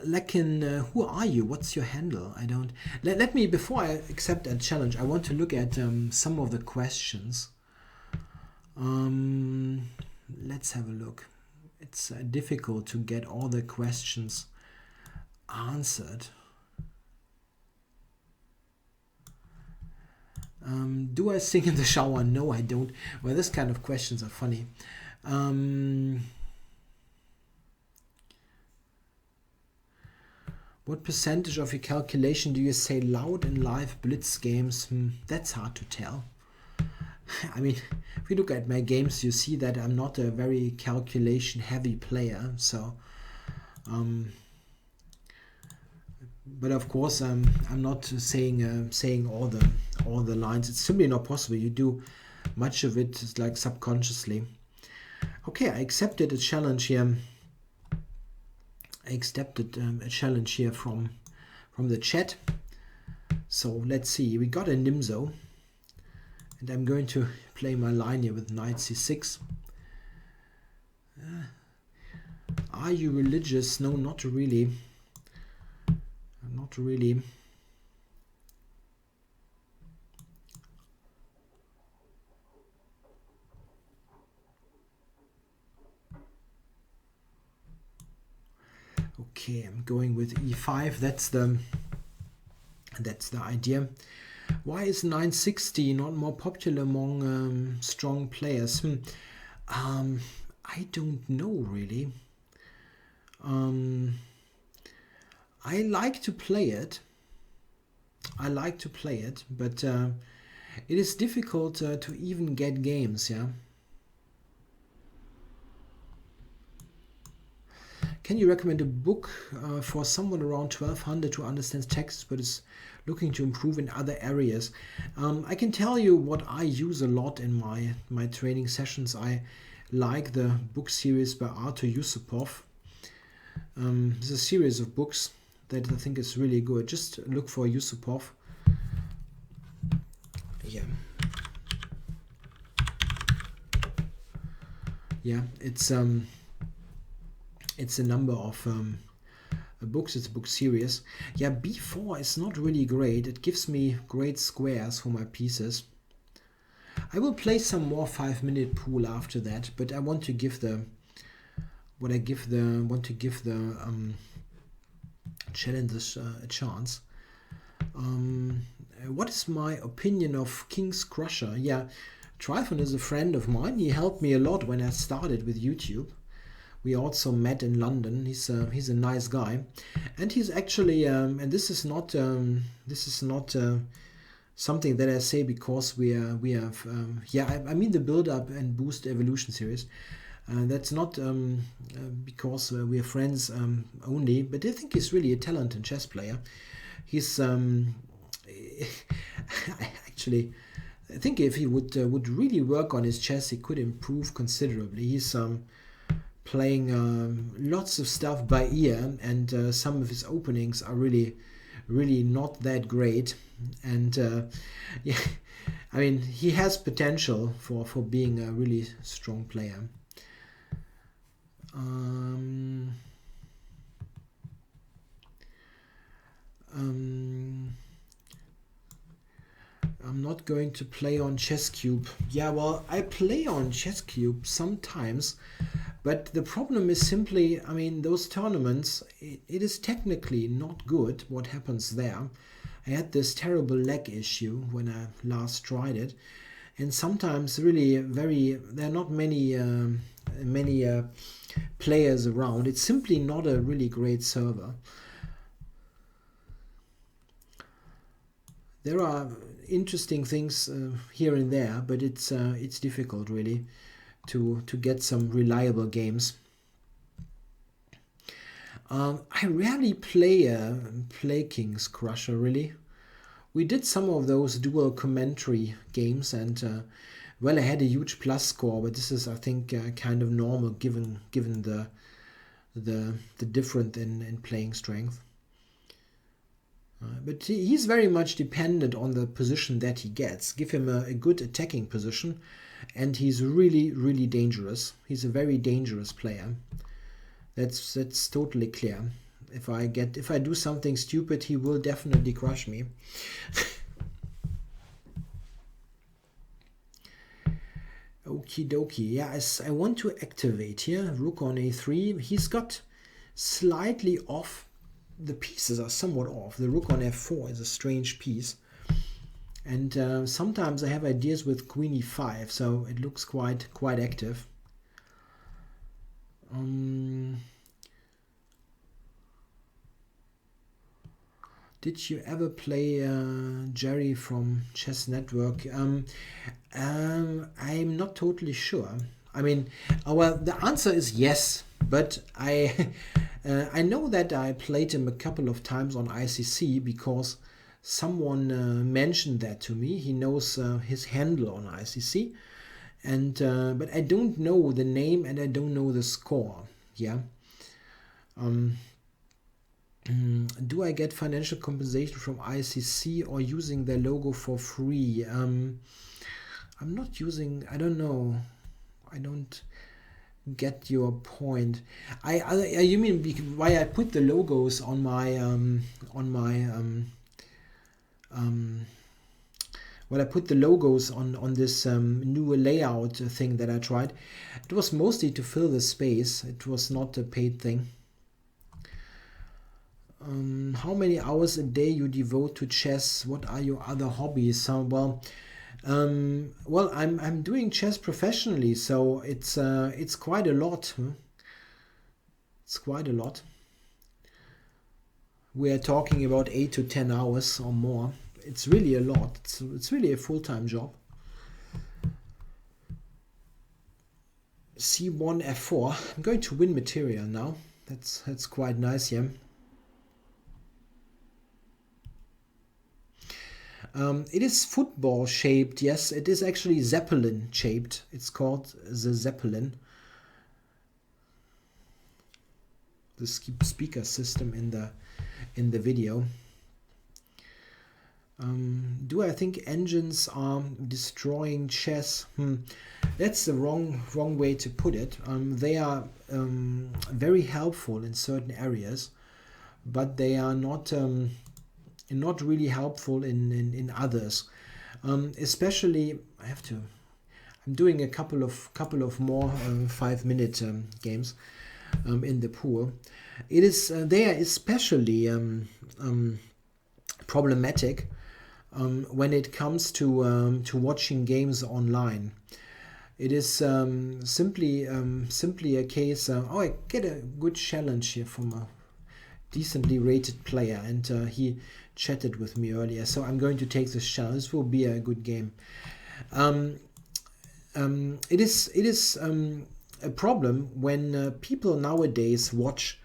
Lekin, who are you? What's your handle? I don't. Let me, before I accept that challenge, I want to look at some of the questions. Let's have a look. It's difficult to get all the questions answered. Do I sing in the shower? No, I don't. Well, this kind of questions are funny. What percentage of your calculation do you say loud in live blitz games? That's hard to tell. I mean, if you look at my games, you see that I'm not a very calculation-heavy player. So, but of course, I'm not saying all the lines. It's simply not possible. You do much of it like subconsciously. Okay, I accepted a challenge here. I accepted a challenge here from the chat. So let's see. We got a Nimzo. And I'm going to play my line here with knight c6. Are you religious? No, not really. Not really. Okay, I'm going with e5. That's the idea. Why is 960 not more popular among strong players? I don't know really. I like to play it. But it is difficult to even get games, yeah. Can you recommend a book for someone around 1200 who understands text but is looking to improve in other areas? I can tell you what I use a lot in my training sessions. I like the book series by Artur Yusupov. There's a series of books that I think is really good. Just look for Yusupov. Yeah, it's a number of books. It's a book series. Yeah, b4 is not really great. It gives me great squares for my pieces. I will play some more 5-minute pool after that, but I want to give the challenges a chance. What is my opinion of King's Crusher? Yeah, Tryphon is a friend of mine. He helped me a lot when I started with YouTube. We also met in London. He's a nice guy, and he's actually and this is not something that I say because we have I mean the build up and boost evolution series. That's not because we are friends only, but I think he's really a talented chess player. He's actually, I think if he would really work on his chess, he could improve considerably. He's playing lots of stuff by ear, and some of his openings are really not that great. And yeah, I mean, he has potential for being a really strong player. I'm not going to play on ChessCube. Yeah, well, I play on ChessCube sometimes, but the problem is simply, I mean, those tournaments, it is technically not good what happens there. I had this terrible lag issue when I last tried it, and sometimes really there are not many players around. It's simply not a really great server. There are interesting things here and there, but it's difficult really to get some reliable games. I rarely play King's Crusher really. We did some of those dual commentary games, and well, I had a huge plus score, but this is, I think, kind of normal given the difference in playing strength. But he's very much dependent on the position that he gets. Give him a good attacking position, and he's really dangerous. He's a very dangerous player. That's totally clear. If I do something stupid, he will definitely crush me. Okie dokie. Yeah, I want to activate here. Rook on a3. He's got slightly off. The pieces are somewhat off. The rook on f4 is a strange piece. And sometimes I have ideas with queen e5, so it looks quite active. Did you ever play Jerry from Chess Network? I'm not totally sure. I mean, well, the answer is yes, but I know that I played him a couple of times on ICC because someone mentioned that to me. He knows his handle on ICC, and but I don't know the name and I don't know the score. Yeah. Do I get financial compensation from ICC or using their logo for free? I'm not using. I don't know. I don't get your point. You mean why I put the logos on my well, I put the logos on this new layout thing that I tried. It was mostly to fill the space. It was not a paid thing. How many hours a day you devote to chess? What are your other hobbies? Well, I'm doing chess professionally, so it's quite a lot. It's quite a lot. We are talking about 8 to 10 hours or more. It's really a lot. It's really a full-time job. C1 F4. I'm going to win material now. That's quite nice, yeah. It is football shaped. Yes, it is actually Zeppelin shaped. It's called the Zeppelin. The speaker system in the video. Do I think engines are destroying chess? That's the wrong way to put it. They are very helpful in certain areas, but they are not really helpful in others. Especially, I'm doing a couple of more 5-minute games in the pool. It is they are especially problematic when it comes to watching games online. It is simply a case. I get a good challenge here from a decently rated player, and he chatted with me earlier, so I'm going to take this challenge. This will be a good game. It is a problem when people nowadays watch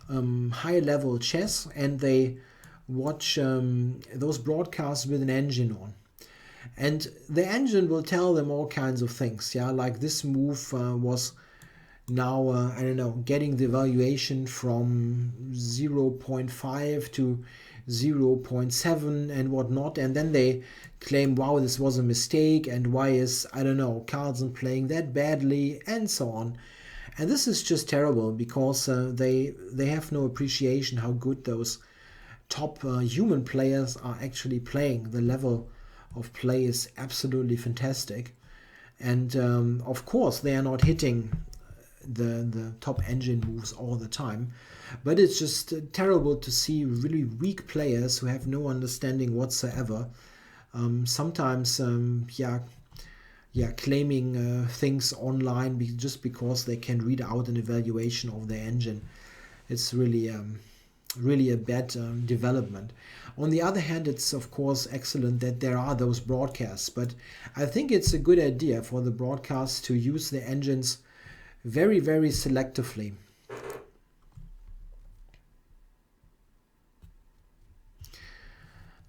high level chess and they watch those broadcasts with an engine on, and the engine will tell them all kinds of things. Yeah, like this move was now I don't know, getting the valuation from 0.5 to 0.7 and whatnot, and then they claim, wow, this was a mistake, and why is, I don't know, Carlsen playing that badly, and so on. And this is just terrible, because they have no appreciation how good those top human players are actually playing. The level of play is absolutely fantastic, and of course they are not hitting the top engine moves all the time, but it's just terrible to see really weak players who have no understanding whatsoever. Sometimes claiming things online just because they can read out an evaluation of their engine. It's really really a bad development. On the other hand, it's of course excellent that there are those broadcasts, but I think it's a good idea for the broadcasts to use the engines very, very selectively.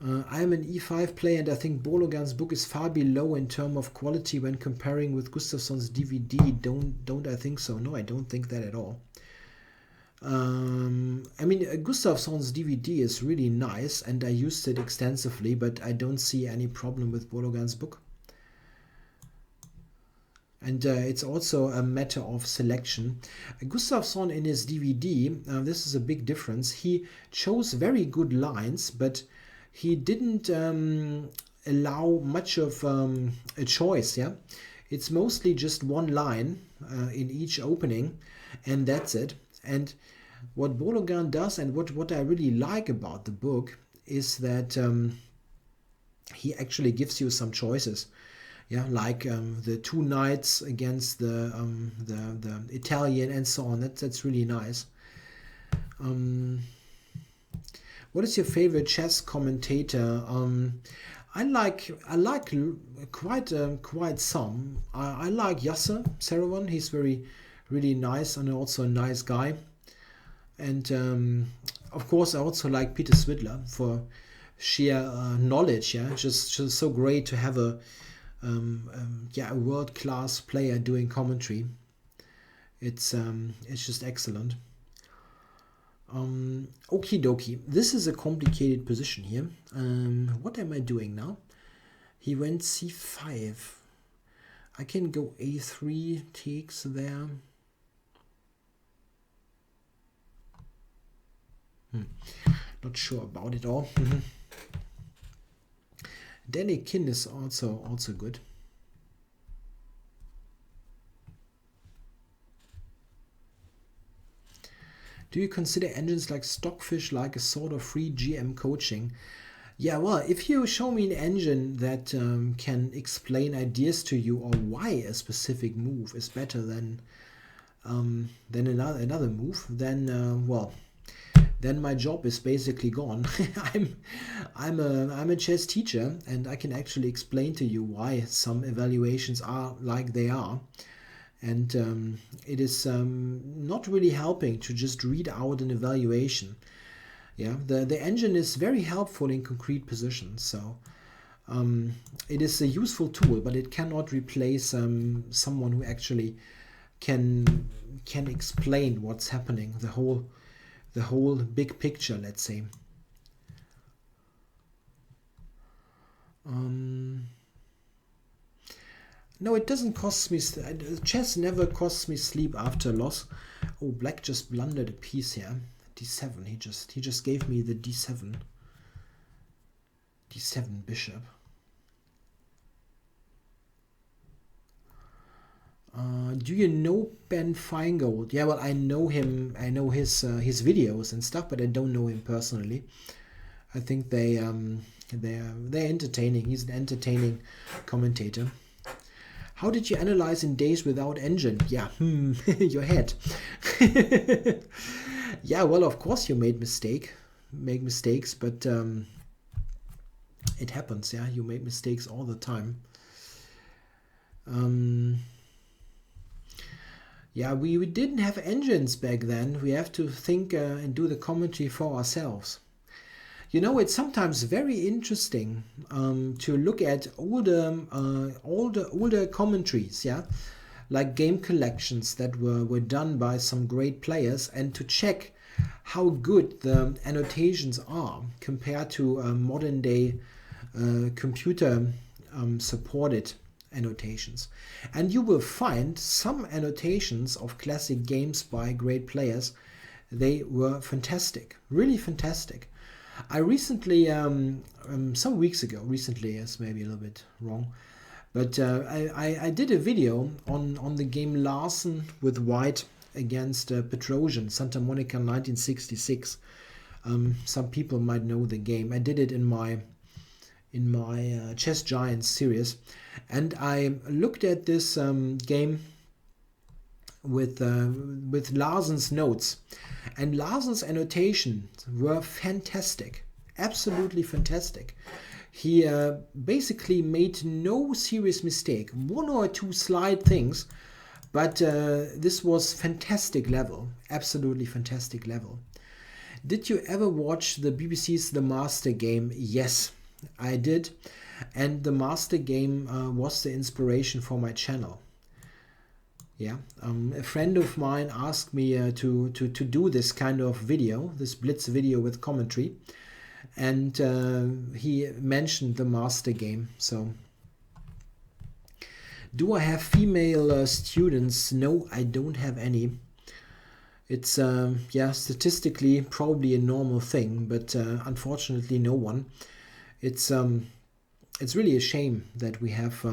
I am an E5 player, and I think Bologan's book is far below in terms of quality when comparing with Gustafsson's DVD. Don't I think so? No, I don't think that at all. I mean, Gustafsson's DVD is really nice, and I used it extensively, but I don't see any problem with Bologan's book. And it's also a matter of selection. Gustafsson in his DVD, this is a big difference. He chose very good lines, but he didn't allow much of a choice. Yeah, it's mostly just one line in each opening, and that's it. And what Bologan does, and what I really like about the book, is that he actually gives you some choices. Yeah, like the two knights against the Italian and so on. That's really nice. What is your favorite chess commentator? I like quite some. I like Yasser Seirawan. He's really nice and also a nice guy. And of course, I also like Peter Swidler for sheer knowledge. Yeah, just so great to have a world-class player doing commentary. It's just excellent. Okie dokie. This is a complicated position here. What am I doing now? He went c5. I can go a3, takes there. Not sure about it all. Danny Kin is also good. Do you consider engines like Stockfish like a sort of free GM coaching? Yeah, well, if you show me an engine that can explain ideas to you, or why a specific move is better than another move, then well, then my job is basically gone. I'm a chess teacher, and I can actually explain to you why some evaluations are like they are. And it is not really helping to just read out an evaluation. Yeah, the engine is very helpful in concrete positions. So it is a useful tool, but it cannot replace someone who actually can explain what's happening, the whole big picture, let's say. No, it doesn't cost me. Chess never costs me sleep after a loss. Oh, black just blundered a piece here. D7. He just gave me the D7 bishop. Do you know Ben Feingold? Yeah, well, I know him. I know his videos and stuff, but I don't know him personally. I think they're entertaining. He's an entertaining commentator. How did you analyze in Days Without Engine? Yeah, your head. Yeah, well, of course you make mistakes, but it happens. Yeah, you make mistakes all the time. Yeah, we didn't have engines back then. We have to think and do the commentary for ourselves. You know, it's sometimes very interesting to look at older commentaries, yeah, like game collections that were done by some great players, and to check how good the annotations are compared to modern day computer supported annotations. And you will find some annotations of classic games by great players. They were fantastic, really fantastic. I recently, some weeks ago, recently is maybe a little bit wrong, but I did a video on the game Larsen with White against Petrosian, Santa Monica 1966. Some people might know the game. I did it in my Chess Giants series, and I looked at this game with Larsen's notes, and Larsen's annotations were fantastic, absolutely fantastic. He basically made no serious mistake, one or two slight things, but this was fantastic level, absolutely fantastic level. Did you ever watch the BBC's The Master Game? Yes, I did, and The Master Game was the inspiration for my channel. Yeah, a friend of mine asked me to do this kind of video, this blitz video with commentary, and he mentioned The Master Game. So, do I have female students? No, I don't have any. It's yeah, statistically probably a normal thing, but unfortunately no one. It's really a shame that we have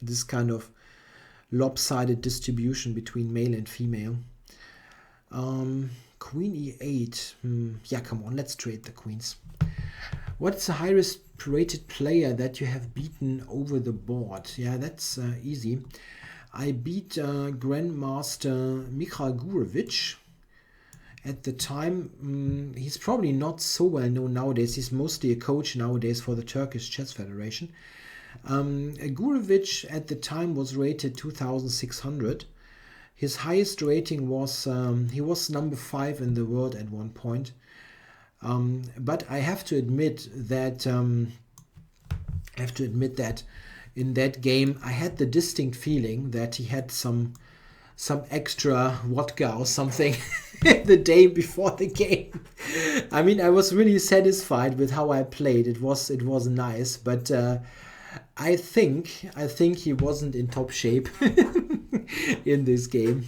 this kind of lopsided distribution between male and female. Queen e8. Yeah, come on, let's trade the queens. What's the highest rated player that you have beaten over the board? Yeah, that's easy. I beat Grandmaster Mikhail Gurevich. At the time, he's probably not so well known nowadays. He's mostly a coach nowadays for the Turkish Chess Federation. Gurevich at the time was rated 2600. His highest rating was, he was number 5 in the world at one point. But I have to admit that in that game I had the distinct feeling that he had some extra vodka or something the day before the game. I mean, I was really satisfied with how I played. It was nice, but I think he wasn't in top shape in this game.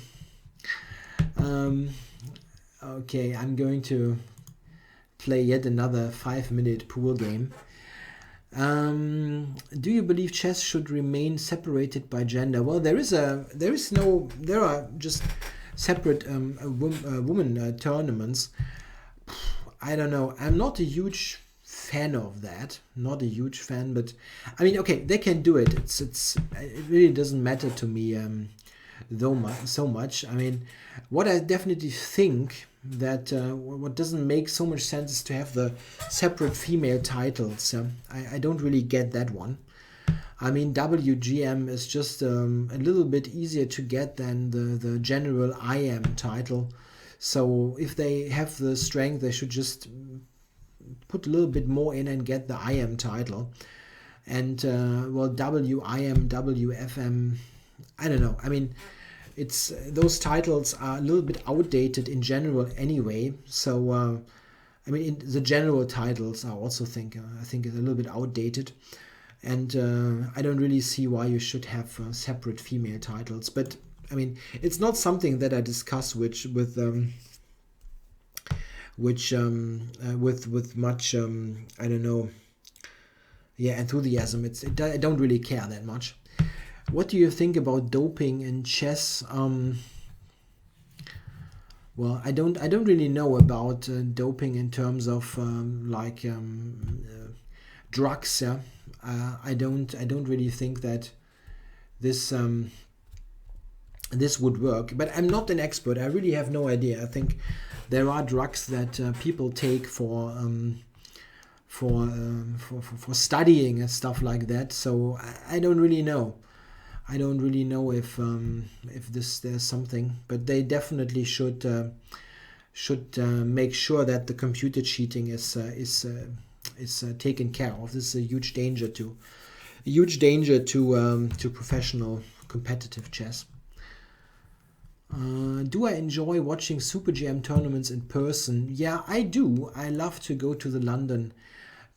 Okay, I'm going to play yet another 5-minute pool game. Do you believe chess should remain separated by gender? Well, there are just separate women tournaments. I don't know. I'm not a huge fan of that. Not a huge fan, but I mean, okay, they can do it. It really doesn't matter to me so much. I mean, what I definitely think that what doesn't make so much sense is to have the separate female titles. I don't really get that one. I mean, WGM is just a little bit easier to get than the general IM title. So if they have the strength, they should just put a little bit more in and get the IM title. And well, WIM, WFM, I don't know. I mean, it's those titles are a little bit outdated in general anyway. So I mean, the general titles are also I think is a little bit outdated, and I don't really see why you should have separate female titles. But I mean, it's not something that I discuss with much I don't know, yeah, enthusiasm. I don't really care that much. What do you think about doping in chess? Well, I don't really know about doping in terms of drugs. Yeah, I don't really think that this this would work. But I'm not an expert. I really have no idea. I think there are drugs that people take for studying and stuff like that. So I don't really know. I don't really know if there's something, but they definitely should make sure that the computer cheating is taken care of. This is a huge danger to professional competitive chess. Do I enjoy watching Super GM tournaments in person? Yeah, I do. I love to go to the London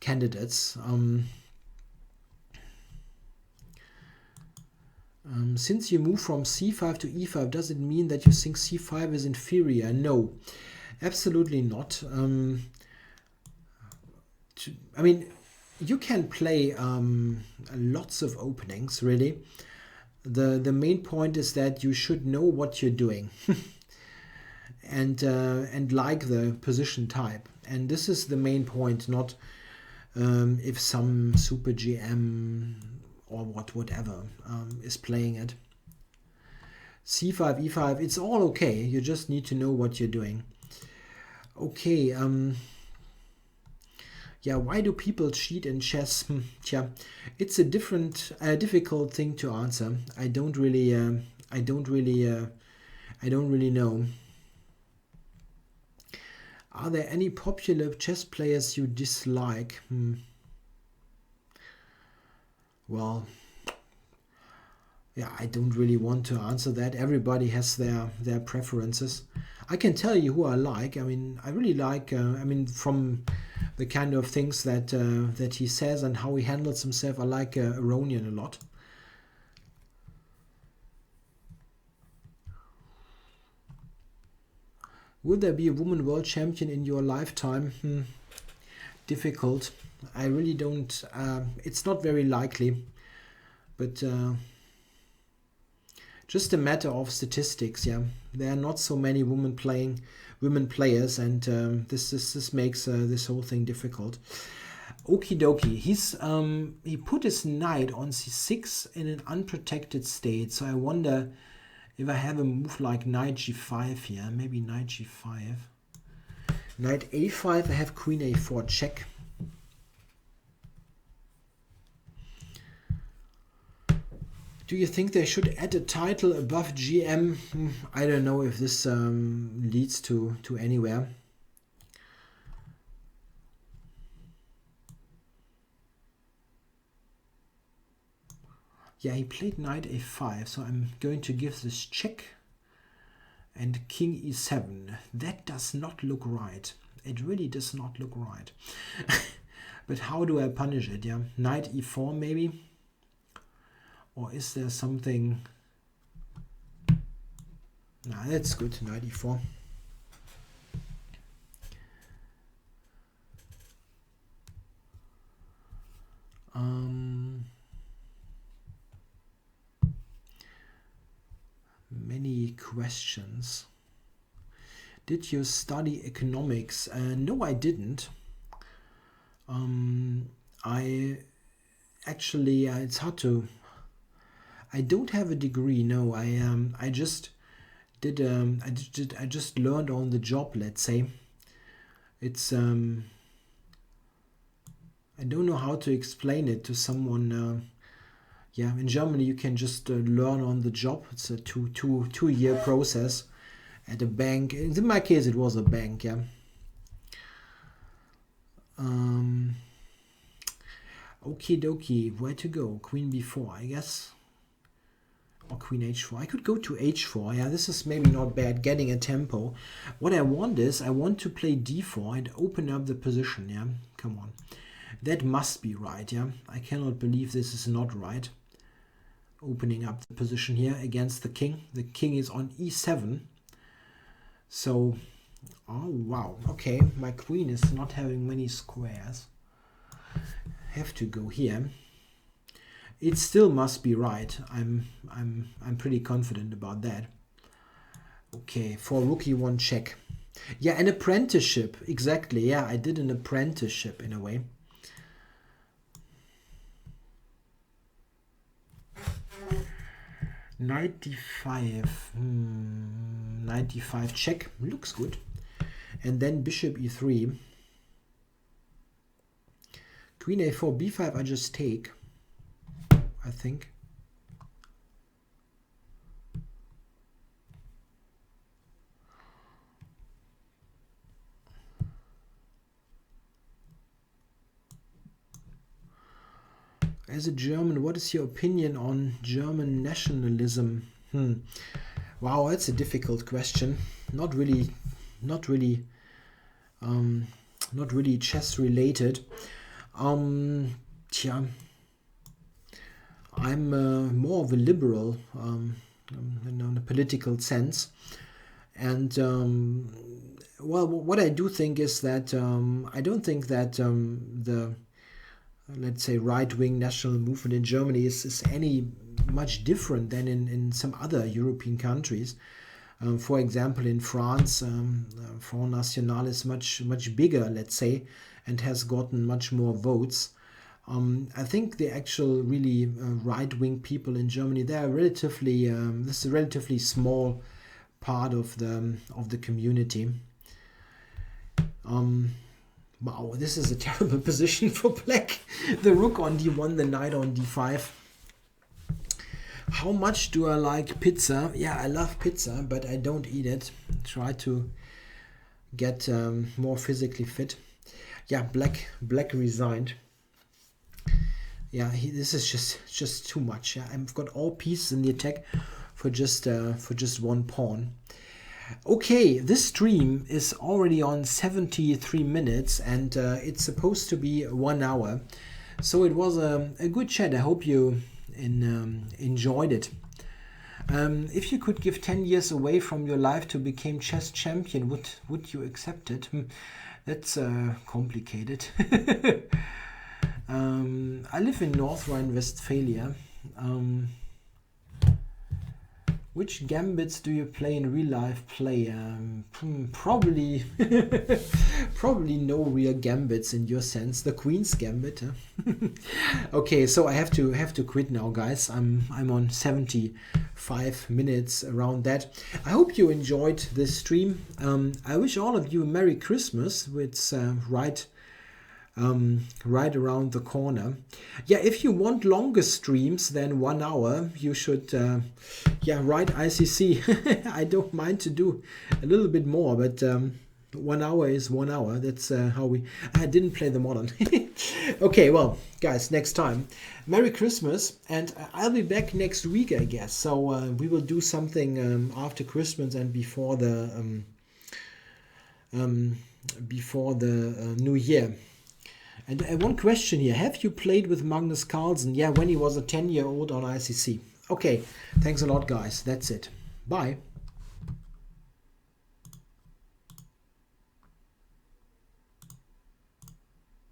candidates. Since you move from c5 to e5, does it mean that you think c5 is inferior? No, absolutely not. I mean, you can play lots of openings, really. The main point is that you should know what you're doing and like the position type. And this is the main point, not if some Super GM or whatever is playing it. c5, e5, it's all okay. You just need to know what you're doing. Okay, yeah, why do people cheat in chess? Tja, it's a difficult thing to answer. I don't really know. Are there any popular chess players you dislike? Well, yeah, I don't really want to answer that. Everybody has their preferences. I can tell you who I like. I mean, I really like. I mean, from the kind of things that that he says and how he handles himself, I like Aronian a lot. Will there be a woman world champion in your lifetime? Difficult. I really don't. It's not very likely, but just a matter of statistics. Yeah, there are not so many women players, and this makes this whole thing difficult. Okie dokie. He put his knight on c6 in an unprotected state. So I wonder if I have a move like knight g5 here, maybe knight g5, knight a5. I have queen a4 check. Do you think they should add a title above GM? I don't know if this leads to anywhere. Yeah, he played knight a5, so I'm going to give this check. And king e7. That does not look right. It really does not look right. But how do I punish it? Yeah, knight e4 maybe? Or is there something? Nah, that's good. Knight e4. Many questions. Did you study economics? No, I didn't. I actually, it's hard to. I don't have a degree. No, I just did. I just learned on the job. Let's say. It's I don't know how to explain it to someone. Yeah, in Germany you can just learn on the job. It's a two-year process at a bank. In my case, it was a bank. Yeah. Okie dokie. Where to go? Queen b4, I guess. Or queen h4. I could go to h4. Yeah, this is maybe not bad, getting a tempo. What I want is, I want to play d4 and open up the position. Yeah, come on. That must be right. Yeah, I cannot believe this is not right. Opening up the position here against the king. The king is on e7. So, oh wow. Okay, my queen is not having many squares. Have to go here. It still must be right. I'm pretty confident about that. Okay, for rook e1 check. Yeah, an apprenticeship. Exactly. Yeah, I did an apprenticeship in a way. Knight d5. Knight d5 check. Looks good. And then bishop e3. Queen a4, b5, I just take. I think. as a German, what is your opinion on German nationalism? Wow, that's a difficult question. Not really chess related. Tja, I'm more of a liberal in a political sense, and well, what I do think is that I don't think that the, let's say, right-wing national movement in Germany is any much different than in some other European countries. For example, in France, Front National is much bigger, let's say, and has gotten much more votes. I think the actual really right-wing people in Germany, they are relatively this is a relatively small part of the community. Wow, this is a terrible position for black. The rook on d1, the knight on d5. How much do I like pizza? Yeah, I love pizza, but I don't eat it. Try to get more physically fit. Yeah, black resigned. Yeah, this is just too much. Yeah, I've got all pieces in the attack for just one pawn. Okay, this stream is already on 73 minutes, and it's supposed to be 1 hour. So it was a good chat. I hope you enjoyed it. If you could give 10 years away from your life to become chess champion, would you accept it? That's complicated. I live in North Rhine-Westphalia. Which gambits do you play in real life play? Probably probably no real gambits in your sense. The Queen's Gambit. Huh? Okay, so I have to quit now, guys. I'm on 75 minutes around that. I hope you enjoyed this stream. I wish all of you a Merry Christmas. It's right around the corner. Yeah, if you want longer streams than 1 hour, you should write ICC. I don't mind to do a little bit more, but 1 hour is 1 hour. That's how I didn't play the modern. Okay, well, guys, next time, Merry Christmas, and I'll be back next week, I guess. So we will do something after Christmas and before the New Year. And one question here. Have you played with Magnus Carlsen? Yeah, when he was a 10-year-old on ICC. Okay, thanks a lot, guys. That's it. Bye.